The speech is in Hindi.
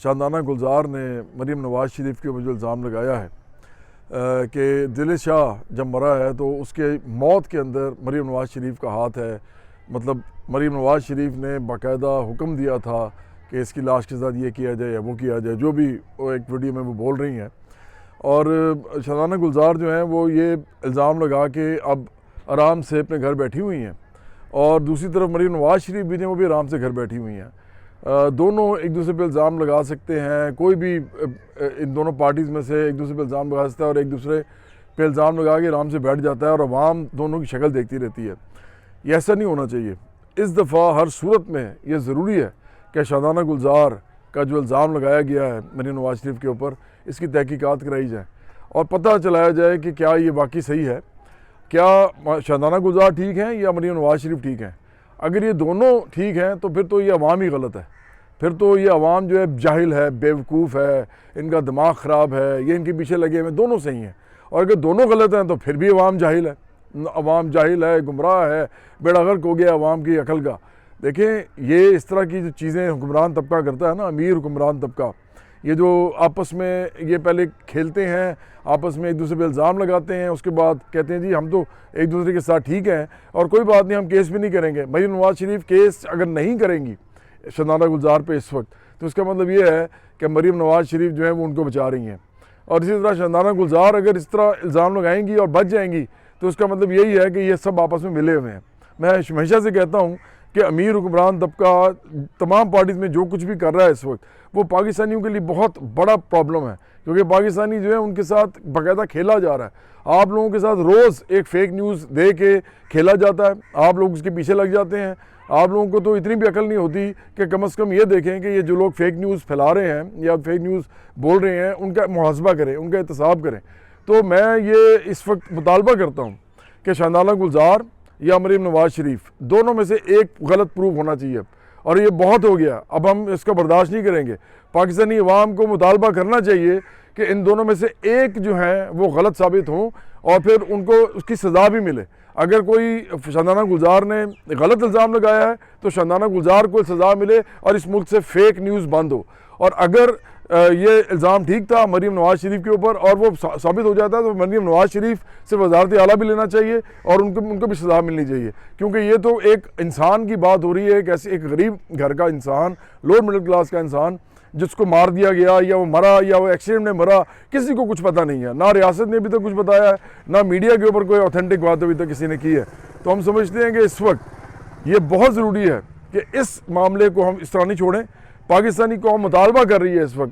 शादाना गुलजार ने मरीम नवाज़ शरीफ के ऊपर जो इल्ज़ाम लगाया है कि दिल शाह जब मरा है तो उसके मौत के अंदर मरीम नवाज़ शरीफ का हाथ है, मतलब मरीम नवाज़ शरीफ ने बाकायदा हुक्म दिया था कि इसकी लाश के साथ ये किया जाए या वो किया जाए, जो भी वो एक वीडियो में वो बोल रही हैं। और शादाना गुलजार जो हैं वो ये इल्ज़ाम लगा के अब आराम से अपने घर बैठी हुई हैं, और दूसरी तरफ मरीम नवाज़ शरीफ भी ने वो भी आराम से घर बैठी हुई हैं। दोनों एक दूसरे पे इल्ज़ाम लगा सकते हैं, कोई भी इन दोनों पार्टीज़ में से एक दूसरे पे इल्ज़ाम लगा सकता है और एक दूसरे पे इल्ज़ाम लगा के आराम से बैठ जाता है और अवाम दोनों की शक्ल देखती रहती है। ये ऐसा नहीं होना चाहिए। इस दफ़ा हर सूरत में ये ज़रूरी है कि शादाना गुलजार का जो इल्ज़ाम लगाया गया है मरीम नवाज़ शरीफ के ऊपर, इसकी तहकीकात कराई जाए और पता चलाया जाए कि क्या ये वाकई सही है, क्या शादाना गुलजार ठीक हैं या मरीम नवाज़ शरीफ ठीक हैं। अगर ये दोनों ठीक हैं तो फिर तो ये अवाम ही गलत है, फिर तो ये अवाम जो है जाहिल है, बेवकूफ़ है, इनका दिमाग ख़राब है, ये इनके पीछे लगे हुए दोनों सही हैं। और अगर दोनों गलत हैं तो फिर भी अवाम जाहिल है, अवाम जाहिल है, गुमराह है, बेड़ा गर्क हो गया अवाम की अकल का। देखें, ये इस तरह की जो चीज़ें हुक्मरान तबका करता है ना, अमीर हुक्मरान तबका, ये जो आपस में ये पहले खेलते हैं, आपस में एक दूसरे पे इल्ज़ाम लगाते हैं, उसके बाद कहते हैं जी हम तो एक दूसरे के साथ ठीक हैं और कोई बात नहीं, हम केस भी नहीं करेंगे। मरीम नवाज़ शरीफ केस अगर नहीं करेंगी शादाना गुलजार पे इस वक्त, तो इसका मतलब ये है कि मरीम नवाज़ शरीफ जो है वो उनको बचा रही हैं। और इसी तरह शादाना गुलजार अगर इस तरह इल्ज़ाम लगाएंगी और बच जाएंगी तो उसका मतलब यही है कि ये सब आपस में मिले हुए हैं। मैं हमेशा से कहता हूँ कि अमीर हुक्मरान तबका तमाम पार्टीज़ में जो कुछ भी कर रहा है इस वक्त, वो पाकिस्तानियों के लिए बहुत बड़ा प्रॉब्लम है, क्योंकि पाकिस्तानी जो है उनके साथ बाकायदा खेला जा रहा है। आप लोगों के साथ रोज़ एक फ़ेक न्यूज़ दे के खेला जाता है, आप लोग उसके पीछे लग जाते हैं। आप लोगों को तो इतनी भी अकल नहीं होती कि कम से कम ये देखें कि ये जो लोग फ़ेक न्यूज़ फैला रहे हैं या फ़ेक न्यूज़ बोल रहे हैं उनका मुहासबा करें, उनका एहतसाब करें। तो मैं ये इस वक्त मुतालबा करता हूँ कि शादाना गुलजार या मरीम नवाज़ शरीफ दोनों में से एक गलत प्रूफ होना चाहिए, और ये बहुत हो गया, अब हम इसका बर्दाश्त नहीं करेंगे। पाकिस्तानी अवाम को मुतालबा करना चाहिए कि इन दोनों में से एक जो है वो गलत साबित हों और फिर उनको उसकी सज़ा भी मिले। अगर कोई शादाना गुलजार ने गलत इल्ज़ाम लगाया है तो शादाना गुलजार को सज़ा मिले और इस मुल्क से फ़ेक न्यूज़ बंद हो। और अगर ये इल्ज़ाम ठीक था मरीम नवाज़ शरीफ के ऊपर और वो साबित हो जाता है तो मरीम नवाज़ शरीफ से वज़ारत आला भी लेना चाहिए और उनको भी सज़ा मिलनी चाहिए, क्योंकि ये तो एक इंसान की बात हो रही है, एक गरीब घर का इंसान, लोअर मिडिल क्लास का इंसान जिसको मार दिया गया या वो मरा या वो एक्सीडेंट में मरा, किसी को कुछ पता नहीं है, ना रियासत ने अभी तक कुछ बताया है, ना मीडिया के ऊपर कोई ऑथेंटिक बात अभी तक किसी ने की है। तो हम समझते हैं कि इस वक्त ये बहुत ज़रूरी है कि इस मामले को हम इस तरह नहीं छोड़ें। पाकिस्तानी कौम मुतालबा कर रही है इस वक्त